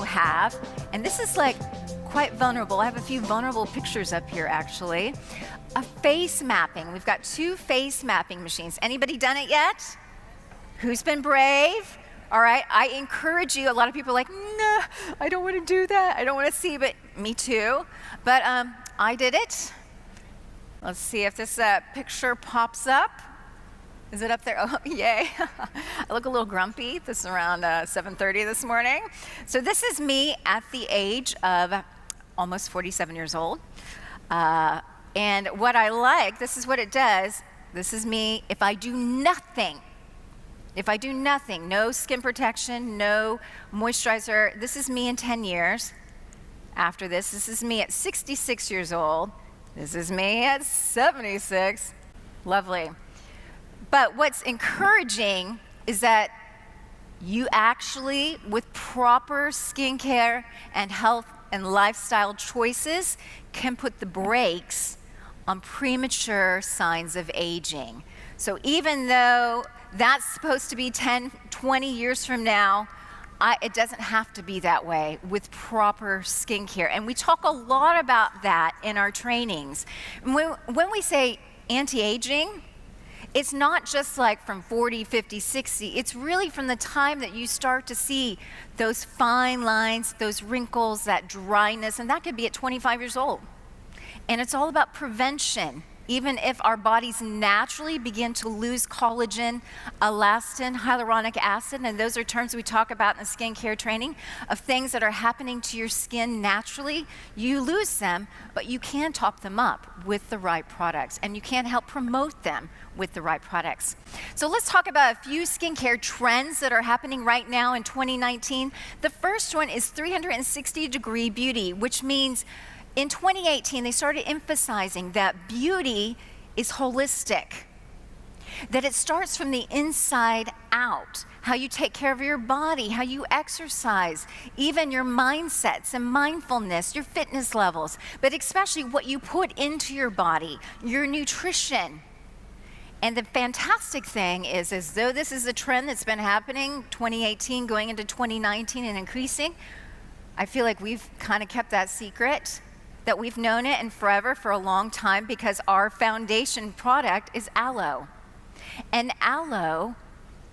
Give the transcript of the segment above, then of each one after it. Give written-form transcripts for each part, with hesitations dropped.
have, and this is like quite vulnerable. I have a few vulnerable pictures up here actually. A face mapping. We've got 2 face mapping machines. Anybody done it yet? Who's been brave? All right, I encourage you. A lot of people are like, no, I don't want to do that. I don't want to see, but me too. But I did it. Let's see if this picture pops up. Is it up there? Oh, yay. I look a little grumpy. This is around 7:30 this morning. So this is me at the age of almost 47 years old. And what I like, this is what it does. This is me if I do nothing. If I do nothing, no skin protection, no moisturizer, this is me in 10 years. After this is me at 66 years old. This is me at 76. Lovely. But what's encouraging is that you actually, with proper skincare and health and lifestyle choices, can put the brakes on premature signs of aging. So even though that's supposed to be 10, 20 years from now, it doesn't have to be that way with proper skincare. And we talk a lot about that in our trainings. When we say anti-aging, it's not just like from 40, 50, 60. It's really from the time that you start to see those fine lines, those wrinkles, that dryness, and that could be at 25 years old. And it's all about prevention. Even if our bodies naturally begin to lose collagen, elastin, hyaluronic acid, and those are terms we talk about in the skincare training, of things that are happening to your skin naturally, you lose them, but you can top them up with the right products, and you can help promote them with the right products. So let's talk about a few skincare trends that are happening right now in 2019. The first one is 360-degree beauty, which means in 2018, they started emphasizing that beauty is holistic, that it starts from the inside out, how you take care of your body, how you exercise, even your mindsets and mindfulness, your fitness levels, but especially what you put into your body, your nutrition. And the fantastic thing is, as though this is a trend that's been happening 2018 going into 2019 and increasing, I feel like we've kind of kept that secret, that we've known it and forever for a long time, because our foundation product is aloe. And aloe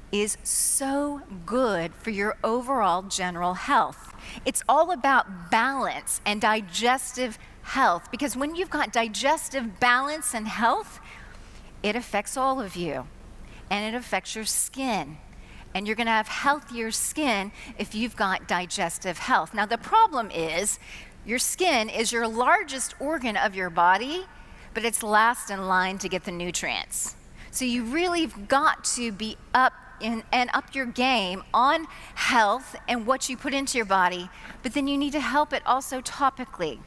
is so good for your overall general health. It's all about balance and digestive health, because when you've got digestive balance and health, it affects all of you, and it affects your skin. And you're gonna have healthier skin if you've got digestive health. Now the problem is, your skin is your largest organ of your body, but it's last in line to get the nutrients. So you really have got to be up your game on health and what you put into your body, but then you need to help it also topically.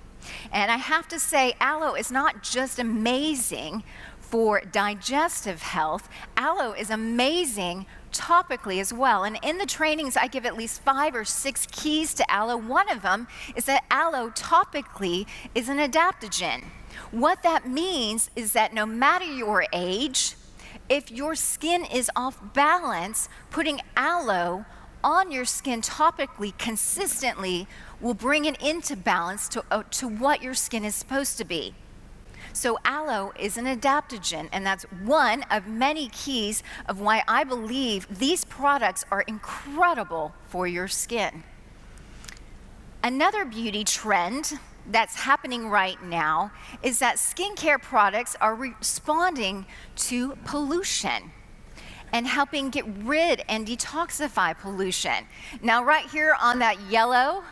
And I have to say, aloe is not just amazing for digestive health, aloe is amazing topically as well. And in the trainings, I give at least 5 or 6 keys to aloe. One of them is that aloe topically is an adaptogen. What that means is that no matter your age, if your skin is off balance, putting aloe on your skin topically consistently will bring it into balance to what your skin is supposed to be. So aloe is an adaptogen, and that's one of many keys of why I believe these products are incredible for your skin. Another beauty trend that's happening right now is that skincare products are responding to pollution and helping get rid and detoxify pollution. Now right here on that yellow,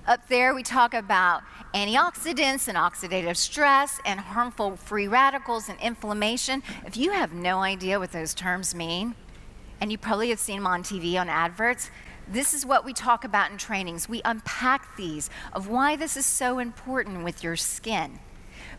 up there we talk about antioxidants and oxidative stress and harmful free radicals and inflammation. If you have no idea what those terms mean, and you probably have seen them on TV, on adverts, this is what we talk about in trainings. We unpack these of why this is so important with your skin.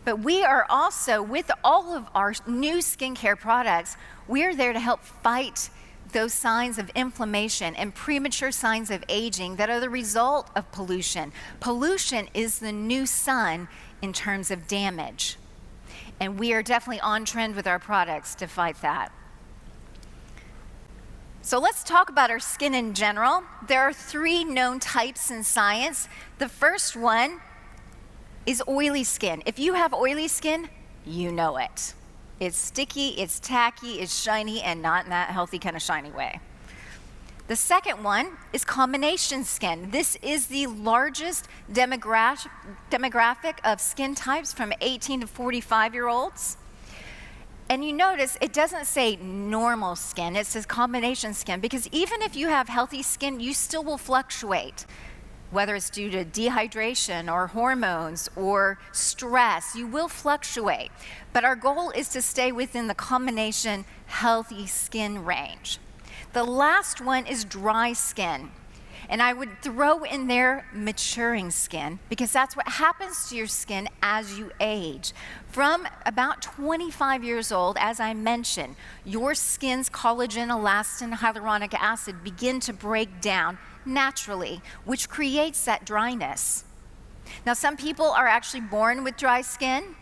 But we are also, with all of our new skincare products, we're there to help fight those signs of inflammation and premature signs of aging that are the result of pollution. Pollution is the new sun in terms of damage. And we are definitely on trend with our products to fight that. So let's talk about our skin in general. There are 3 known types in science. The first one is oily skin. If you have oily skin, you know it. It's sticky, it's tacky, it's shiny, and not in that healthy kind of shiny way. The second one is combination skin. This is the largest demographic of skin types from 18 to 45-year-olds. And you notice it doesn't say normal skin, it says combination skin, because even if you have healthy skin, you still will fluctuate. Whether it's due to dehydration or hormones or stress, you will fluctuate. But our goal is to stay within the combination healthy skin range. The last one is dry skin. And I would throw in there maturing skin, because that's what happens to your skin as you age. From about 25 years old, as I mentioned, your skin's collagen, elastin, hyaluronic acid begin to break down naturally, which creates that dryness. Now, some people are actually born with dry skin,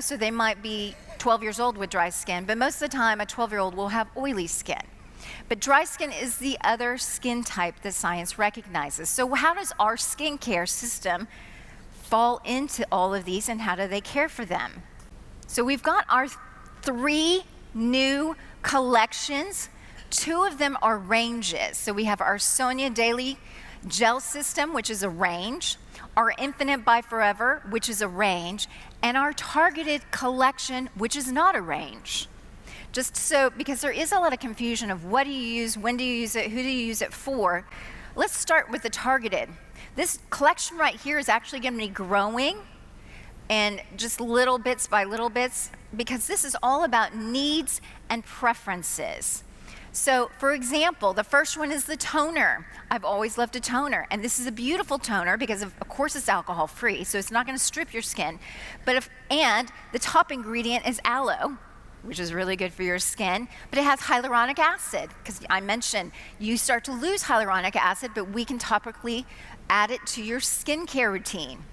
so they might be 12 years old with dry skin, but most of the time a 12-year-old will have oily skin. But dry skin is the other skin type that science recognizes. So how does our skincare system fall into all of these, and how do they care for them? So we've got our 3 new collections. 2 of them are ranges. So we have our Sonia Daily Gel System, which is a range, our Infinite by Forever, which is a range, and our Targeted Collection, which is not a range. Just so, because there is a lot of confusion of what do you use, when do you use it, who do you use it for. Let's start with the targeted. This collection right here is actually going to be growing, and just little bits by little bits, because this is all about needs and preferences. So, for example, the first one is the toner. I've always loved a toner, and this is a beautiful toner because of course it's alcohol-free, so it's not going to strip your skin. And the top ingredient is aloe, which is really good for your skin, but it has hyaluronic acid, because I mentioned you start to lose hyaluronic acid, but we can topically add it to your skincare routine.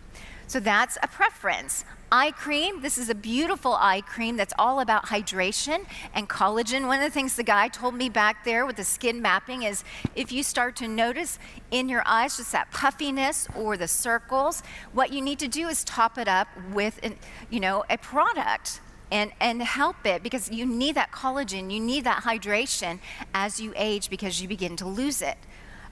So that's a preference. Eye cream, this is a beautiful eye cream that's all about hydration and collagen. One of the things the guy told me back there with the skin mapping is if you start to notice in your eyes just that puffiness or the circles, what you need to do is top it up with a product. And help it, because you need that collagen, you need that hydration as you age, because you begin to lose it.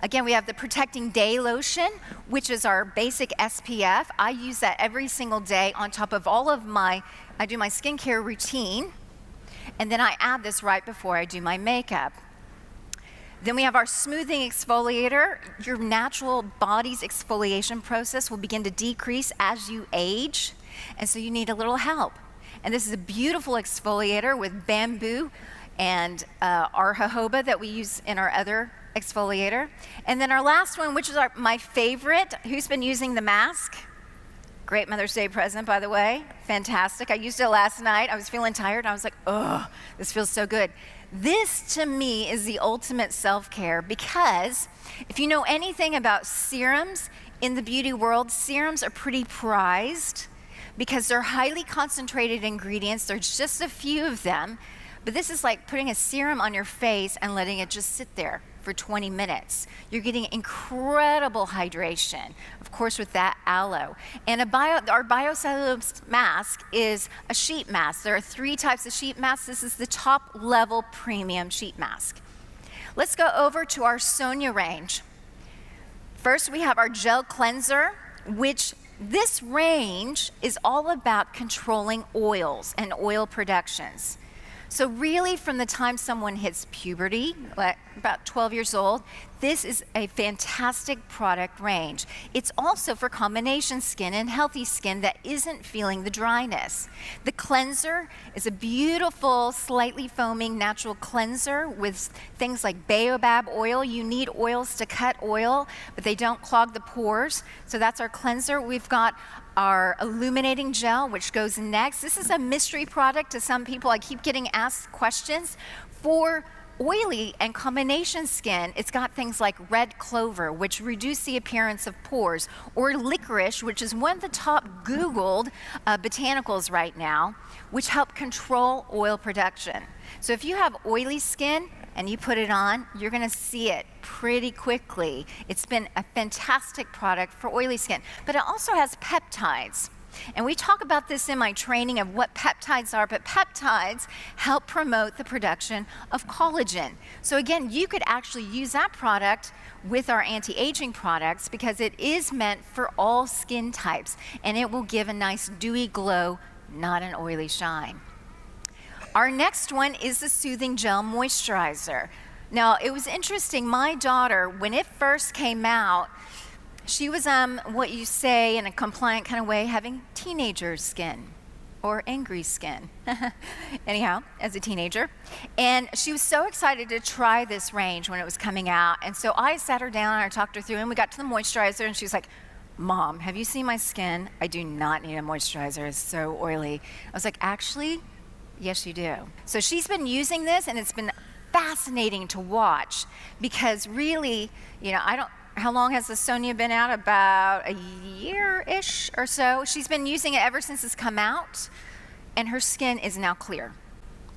Again, we have the Protecting Day Lotion, which is our basic SPF. I use that every single day on top of I do my skincare routine, and then I add this right before I do my makeup. Then we have our Smoothing Exfoliator. Your natural body's exfoliation process will begin to decrease as you age, and so you need a little help. And this is a beautiful exfoliator with bamboo and our jojoba that we use in our other exfoliator. And then our last one, which is my favorite. Who's been using the mask? Great Mother's Day present, by the way. Fantastic. I used it last night. I was feeling tired, and I was like, oh, this feels so good. This, to me, is the ultimate self-care, because if you know anything about serums in the beauty world, serums are pretty prized, because they're highly concentrated ingredients. There's just a few of them, but this is like putting a serum on your face and letting it just sit there for 20 minutes. You're getting incredible hydration, of course, with that aloe. And our BioCellulose mask is a sheet mask. There are 3 types of sheet masks. This is the top level premium sheet mask. Let's go over to our Sonia range. First, we have our gel cleanser, which this range is all about controlling oils and oil productions. So really, from the time someone hits puberty, like about 12 years old, this is a fantastic product range. It's also for combination skin and healthy skin that isn't feeling the dryness. The cleanser is a beautiful, slightly foaming natural cleanser with things like baobab oil. You need oils to cut oil, but they don't clog the pores. So that's our cleanser. We've got our illuminating gel, which goes next. This is a mystery product to some people. I keep getting asked questions. For oily and combination skin, it's got things like red clover, which reduce the appearance of pores, or licorice, which is one of the top Googled botanicals right now, which help control oil production. So if you have oily skin, and you put it on, you're gonna see it pretty quickly. It's been a fantastic product for oily skin, but it also has peptides. And we talk about this in my training of what peptides are, but peptides help promote the production of collagen. So again, you could actually use that product with our anti-aging products because it is meant for all skin types, and it will give a nice dewy glow, not an oily shine. Our next one is the Soothing Gel Moisturizer. Now, it was interesting, my daughter, when it first came out, she was, what you say in a compliant kind of way, having teenager skin or angry skin. Anyhow, as a teenager. And she was so excited to try this range when it was coming out. And so I sat her down and I talked her through, and we got to the moisturizer, and she was like, Mom, have you seen my skin? I do not need a moisturizer. It's so oily. I was like, actually, yes, you do. So she's been using this, and it's been fascinating to watch because really, how long has the Sonia been out? About a year-ish or so. She's been using it ever since it's come out, and her skin is now clear.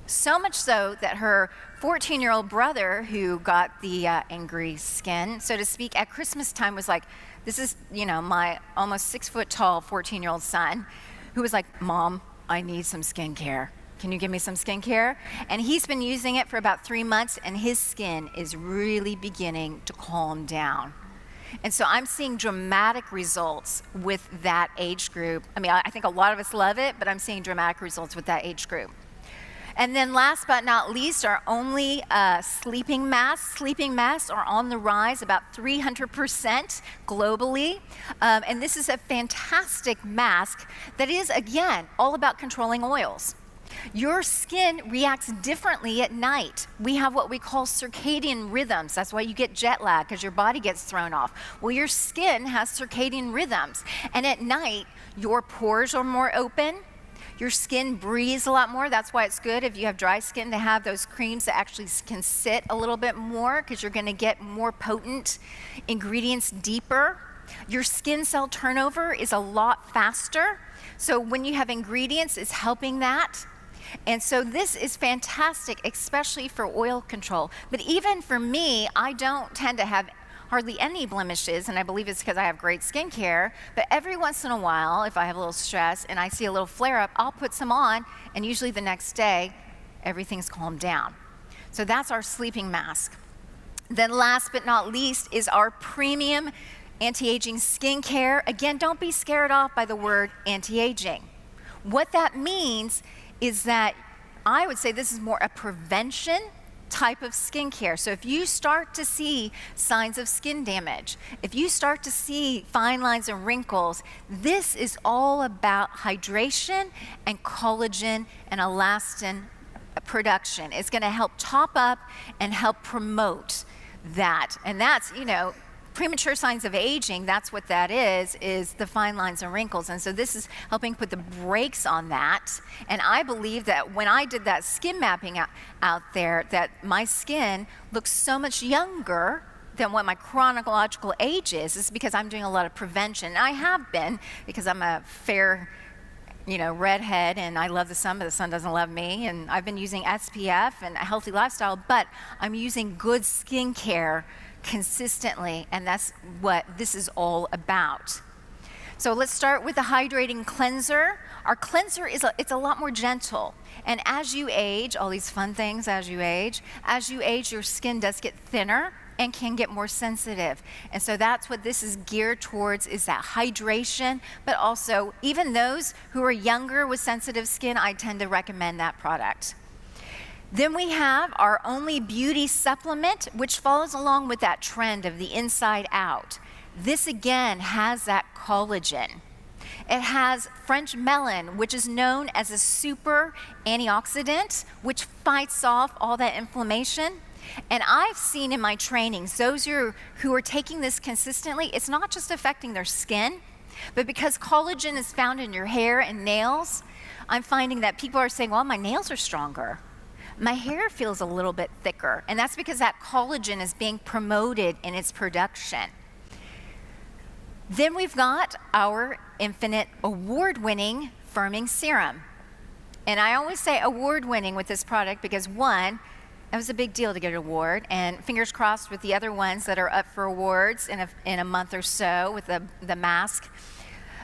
So much so that her 14-year-old brother, who got the angry skin, so to speak, at Christmas time was like, this is, my almost 6-foot-tall 14-year-old son, who was like, Mom, I need some skincare. Can you give me some skincare? And he's been using it for about 3 months, and his skin is really beginning to calm down. And so I'm seeing dramatic results with that age group. I mean, I think a lot of us love it, but I'm seeing dramatic results with that age group. And then last but not least, our only sleeping masks. Sleeping masks are on the rise, about 300% globally. And this is a fantastic mask that is, again, all about controlling oils. Your skin reacts differently at night. We have what we call circadian rhythms. That's why you get jet lag, because your body gets thrown off. Well, your skin has circadian rhythms. And at night, your pores are more open. Your skin breathes a lot more. That's why it's good if you have dry skin to have those creams that actually can sit a little bit more, because you're going to get more potent ingredients deeper. Your skin cell turnover is a lot faster. So when you have ingredients, it's helping that. And so this is fantastic, especially for oil control. But even for me, I don't tend to have hardly any blemishes, and I believe it's because I have great skincare. But every once in a while, if I have a little stress and I see a little flare-up, I'll put some on, and usually the next day, everything's calmed down. So that's our sleeping mask. Then last but not least is our premium anti-aging skincare. Again, don't be scared off by the word anti-aging. What that means is that I would say this is more a prevention type of skincare. So if you start to see signs of skin damage, if you start to see fine lines and wrinkles, this is all about hydration and collagen and elastin production. It's going to help top up and help promote that. And that's, premature signs of aging, that's what that is the fine lines and wrinkles. And so this is helping put the brakes on that. And I believe that when I did that skin mapping out there, that my skin looks so much younger than what my chronological age is because I'm doing a lot of prevention. And I have been, because I'm a fair, redhead, and I love the sun, but the sun doesn't love me. And I've been using SPF and a healthy lifestyle, but I'm using good skincare consistently, and that's what this is all about. So let's start with the hydrating cleanser. Our cleanser it's a lot more gentle. And as you age, all these fun things as you age, your skin does get thinner and can get more sensitive. And so that's what this is geared towards, is that hydration, but also even those who are younger with sensitive skin, I tend to recommend that product. Then we have our only beauty supplement, which follows along with that trend of the inside out. This again has that collagen. It has French melon, which is known as a super antioxidant, which fights off all that inflammation. And I've seen in my trainings, those who are taking this consistently, it's not just affecting their skin, but because collagen is found in your hair and nails, I'm finding that people are saying, well, my nails are stronger. My hair feels a little bit thicker, and that's because that collagen is being promoted in its production. Then we've got our Infinite award-winning firming serum. And I always say award-winning with this product because one, It was a big deal to get an award, and fingers crossed with the other ones that are up for awards in a month or so with the mask.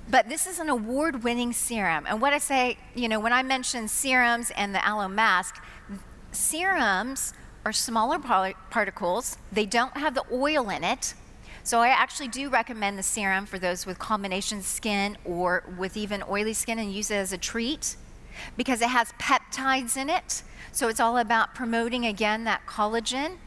But this is an award-winning serum. And what I say, when I mention serums and the aloe mask, serums are smaller particles. They don't have the oil in it. So I actually do recommend the serum for those with combination skin or with even oily skin, and use it as a treat because it has peptides in it. So it's all about promoting, again, that collagen.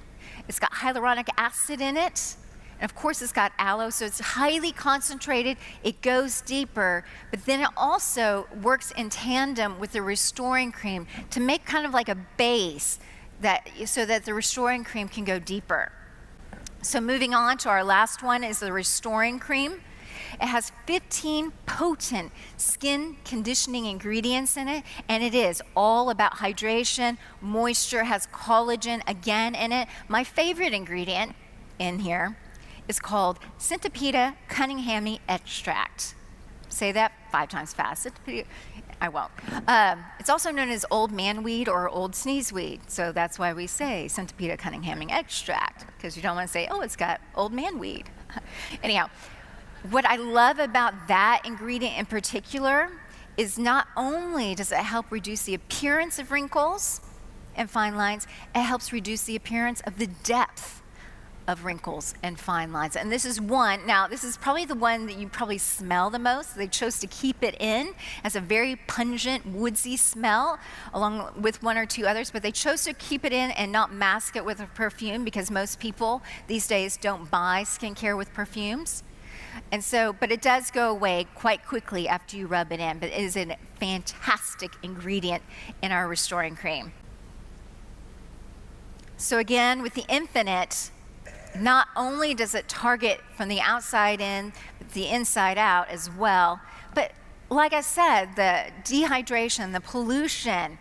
It's got hyaluronic acid in it. And of course, it's got aloe, so it's highly concentrated. It goes deeper, but then it also works in tandem with the restoring cream to make kind of like a base so that the restoring cream can go deeper. So moving on to our last one is the restoring cream. It has 15 potent skin conditioning ingredients in it, and it is all about hydration, moisture, has collagen again in it. My favorite ingredient in here is called Centipede Cunninghami extract. Say that 5 times fast. I won't. It's also known as old man weed or old sneeze weed, so that's why we say Centipede Cunninghami extract, because you don't want to say, oh, it's got old man weed. Anyhow, what I love about that ingredient in particular is not only does it help reduce the appearance of wrinkles and fine lines, it helps reduce the appearance of the depth of wrinkles and fine lines. And this is one, now this is probably the one that you probably smell the most. They chose to keep it in as a very pungent, woodsy smell, along with 1 or 2 others, but they chose to keep it in and not mask it with a perfume because most people these days don't buy skincare with perfumes. And so, but it does go away quite quickly after you rub it in, but it is a fantastic ingredient in our restoring cream. So again, with the Infinite, not only does it target from the outside in, but the inside out as well, but like I said, the dehydration, the pollution,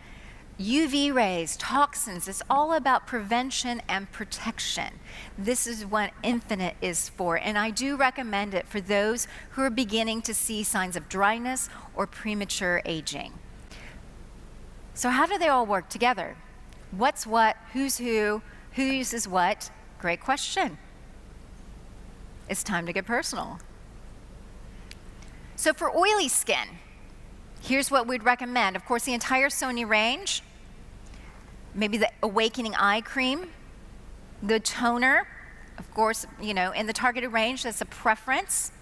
UV rays, toxins, it's all about prevention and protection. This is what Infinite is for, and I do recommend it for those who are beginning to see signs of dryness or premature aging. So how do they all work together? What's what, who's who uses what? Great question. It's time to get personal. So for oily skin, here's what we'd recommend. Of course, the entire Sonia range, maybe the Awakening Eye Cream, the toner, of course, in the targeted range, that's a preference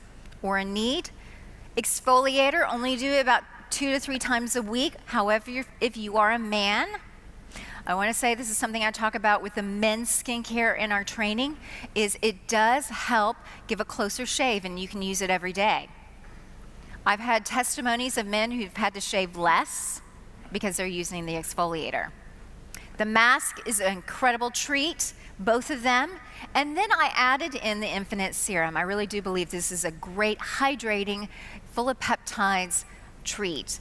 or a need. Exfoliator, only do it about 2 to 3 times a week. However, if you are a man, I want to say this is something I talk about with the men's skincare in our training, is it does help give a closer shave, and you can use it every day. I've had testimonies of men who've had to shave less because they're using the exfoliator. The mask is an incredible treat, both of them. And then I added in the Infinite Serum. I really do believe this is a great hydrating, full of peptides treat.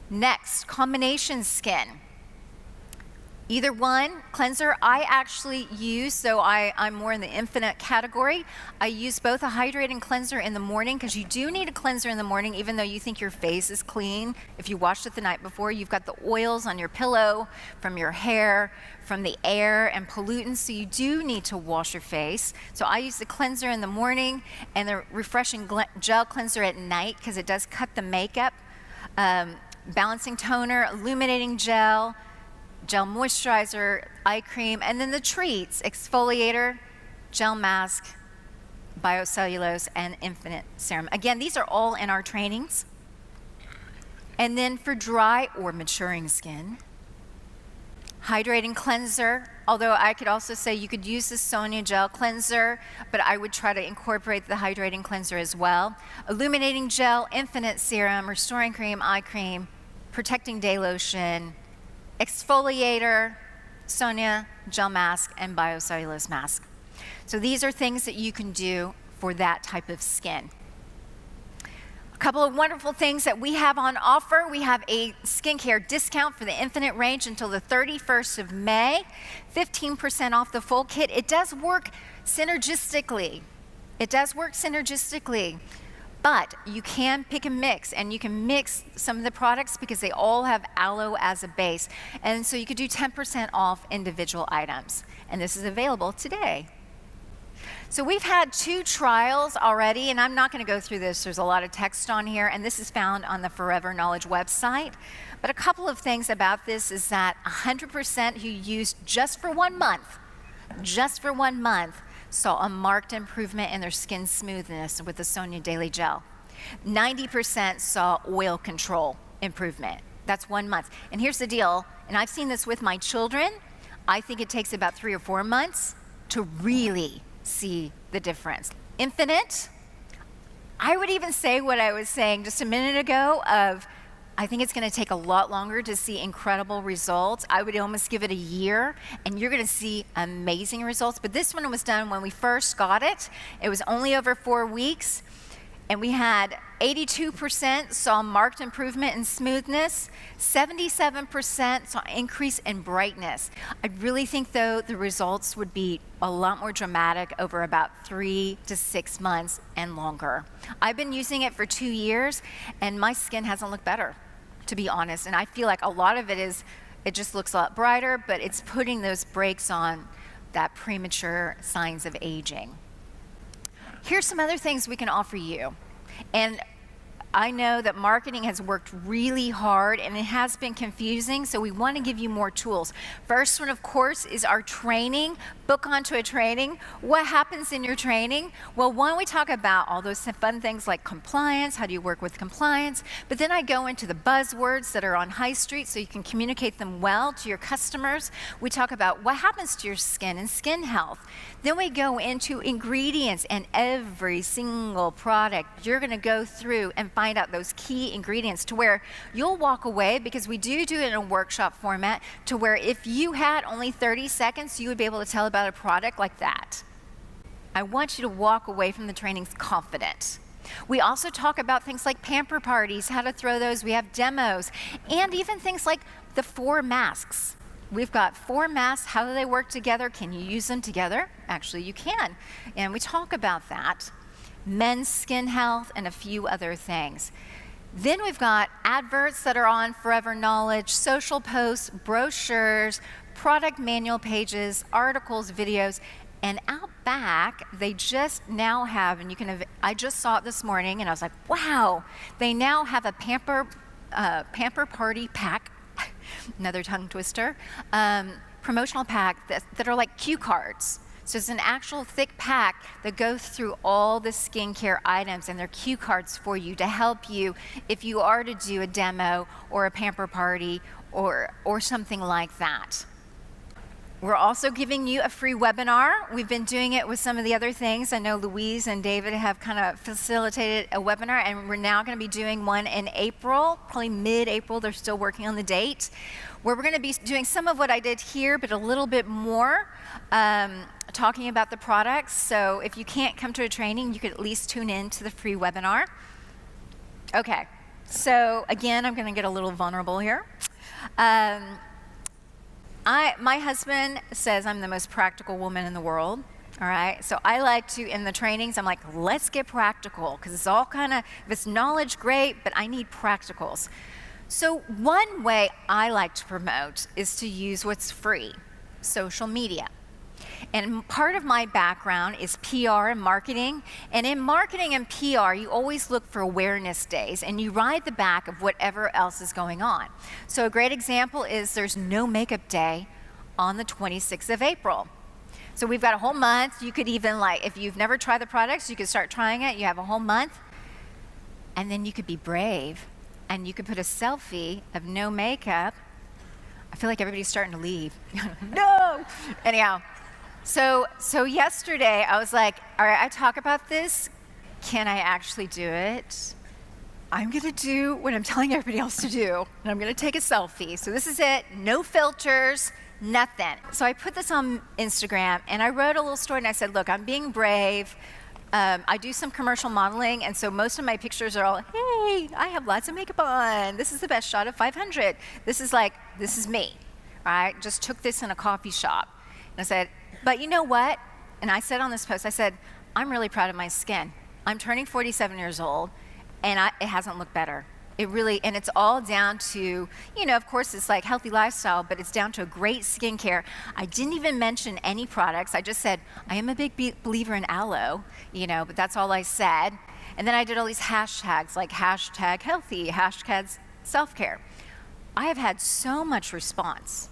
Next, combination skin. Either one, cleanser, I actually use, so I'm more in the Infinite category. I use both a hydrating cleanser in the morning, because you do need a cleanser in the morning, even though you think your face is clean. If you washed it the night before, you've got the oils on your pillow, from your hair, from the air and pollutants, so you do need to wash your face. So I use the cleanser in the morning and the refreshing gel cleanser at night, because it does cut the makeup. Balancing toner, illuminating gel moisturizer, eye cream, and then the treats, exfoliator, gel mask, biocellulose, and Infinite Serum. Again, these are all in our trainings. And then for dry or maturing skin, hydrating cleanser, although I could also say you could use the Sonia gel cleanser, but I would try to incorporate the hydrating cleanser as well. Illuminating gel, Infinite Serum, restoring cream, eye cream, protecting day lotion, exfoliator, Sonia gel mask, and biocellulose mask. So these are things that you can do for that type of skin. A couple of wonderful things that we have on offer. We have a skincare discount for the Infinite range until the 31st of May, 15% off the full kit. It does work synergistically. But you can pick a mix, and you can mix some of the products because they all have aloe as a base. And so you could do 10% off individual items. And this is available today. So we've had 2 trials already, and I'm not going to go through this. There's a lot of text on here, and this is found on the Forever Knowledge website. But a couple of things about this is that 100% who used just for 1 month, saw a marked improvement in their skin smoothness with the Sonia Daily Gel. 90% saw oil control improvement. That's 1 month. And here's the deal, and I've seen this with my children. I think it takes about 3 or 4 months to really see the difference. Infinite, I would even say what I was saying just a minute ago of, I think it's going to take a lot longer to see incredible results. I would almost give it a year, and you're going to see amazing results. But this one was done when we first got it. It was only over 4 weeks, and we had 82% saw marked improvement in smoothness, 77% saw increase in brightness. I really think, though, the results would be a lot more dramatic over about 3 to 6 months and longer. I've been using it for 2 years, and my skin hasn't looked better, to be honest. And I feel like a lot of it is, it just looks a lot brighter, but it's putting those brakes on that premature signs of aging. Here's some other things we can offer you. And I know that marketing has worked really hard, and it has been confusing, so we want to give you more tools. First one, of course, is our training. Book onto a training. What happens in your training? Well, one, we talk about all those fun things like compliance, how do you work with compliance, but then I go into the buzzwords that are on High Street so you can communicate them well to your customers. We talk about what happens to your skin and skin health. Then we go into ingredients, and every single product you're going to go through and find out those key ingredients to where you'll walk away, because we do it in a workshop format, to where if you had only 30 seconds, you would be able to tell about a product like that. I want you to walk away from the trainings confident. We also talk about things like pamper parties, how to throw those. We have demos, and even things like the 4 masks. We've got 4 masks. How do they work together? Can you use them together? Actually, you can. And we talk about that. Men's skin health, and a few other things. Then we've got adverts that are on Forever Knowledge, social posts, brochures, product manual pages, articles, videos, and out back, they just now have, and you can have, I just saw it this morning, and I was like, wow, they now have a pamper party pack, another tongue twister, promotional pack that are like cue cards. So it's an actual thick pack that goes through all the skincare items, and they're cue cards for you to help you if you are to do a demo or a pamper party or something like that. We're also giving you a free webinar. We've been doing it with some of the other things. I know Louise and David have kind of facilitated a webinar, and we're now going to be doing one in April, probably mid-April. They're still working on the date, where we're going to be doing some of what I did here, but a little bit more, talking about the products. So if you can't come to a training, you could at least tune in to the free webinar. Okay, so again, I'm going to get a little vulnerable here. My husband says I'm the most practical woman in the world, all right? So I like to, in the trainings, I'm like, let's get practical, because it's all kind of, if it's knowledge, great, but I need practicals. So one way I like to promote is to use what's free, social media. And part of my background is PR and marketing. And in marketing and PR, you always look for awareness days, and you ride the back of whatever else is going on. So a great example is there's no makeup day on the 26th of April. So we've got a whole month. You could even, like, if you've never tried the products, you could start trying it. You have a whole month. And then you could be brave, and you could put a selfie of no makeup. I feel like everybody's starting to leave. No! Anyhow. So yesterday, I was like, all right, I talk about this. Can I actually do it? I'm going to do what I'm telling everybody else to do, and I'm going to take a selfie. So this is it. No filters, nothing. So I put this on Instagram, and I wrote a little story, and I said, look, I'm being brave. I do some commercial modeling, and so most of my pictures are all, hey, I have lots of makeup on. This is the best shot of 500. This is me. All right? Just took this in a coffee shop. And I said, but you know what? And I said on this post, I said, I'm really proud of my skin. I'm turning 47 years old, and it hasn't looked better. It really, and it's all down to, of course it's like healthy lifestyle, but it's down to a great skincare. I didn't even mention any products. I just said, I am a big believer in aloe, but that's all I said. And then I did all these hashtags, like hashtag healthy, hashtags self-care. I have had so much response.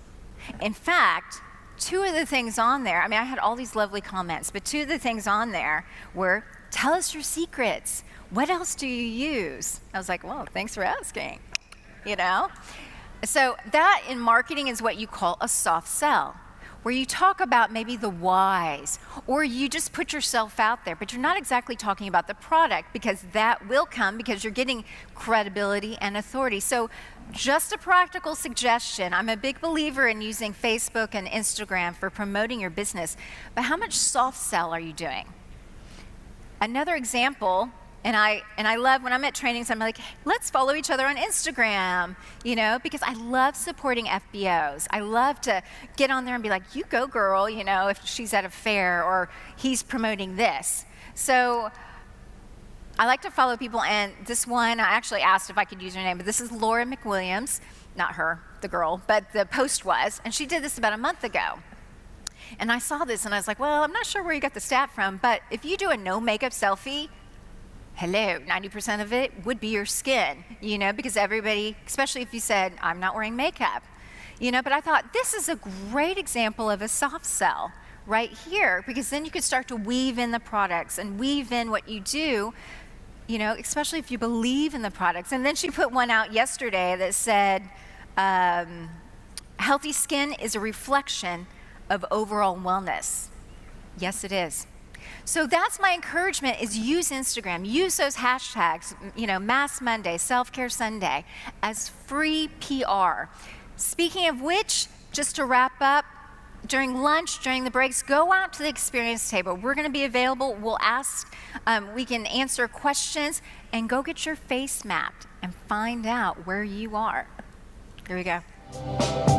In fact, two of the things on there, I had all these lovely comments, but two of the things on there were, tell us your secrets. What else do you use? I was like, well, thanks for asking, So that in marketing is what you call a soft sell, where you talk about maybe the whys, or you just put yourself out there, but you're not exactly talking about the product, because that will come because you're getting credibility and authority. So just a practical suggestion. I'm a big believer in using Facebook and Instagram for promoting your business, but how much soft sell are you doing? Another example, and I love when I'm at trainings, I'm like, hey, let's follow each other on Instagram, because I love supporting FBOs. I love to get on there and be like, you go girl, if she's at a fair or he's promoting this. So I like to follow people, and this one, I actually asked if I could use her name, but this is Laura McWilliams, not her, the girl, but the post was, and she did this about a month ago. And I saw this and I was like, well, I'm not sure where you got the stat from, but if you do a no makeup selfie, hello, 90% of it would be your skin, because everybody, especially if you said, I'm not wearing makeup, but I thought this is a great example of a soft sell right here, because then you could start to weave in the products and weave in what you do, especially if you believe in the products. And then she put one out yesterday that said, healthy skin is a reflection of overall wellness. Yes, it is. So that's my encouragement, is use Instagram, use those hashtags, Mass Monday, Self-Care Sunday, as free PR. Speaking of which, just to wrap up, during lunch, during the breaks, go out to the experience table. We're gonna be available. We'll ask, we can answer questions, and go get your face mapped and find out where you are. Here we go.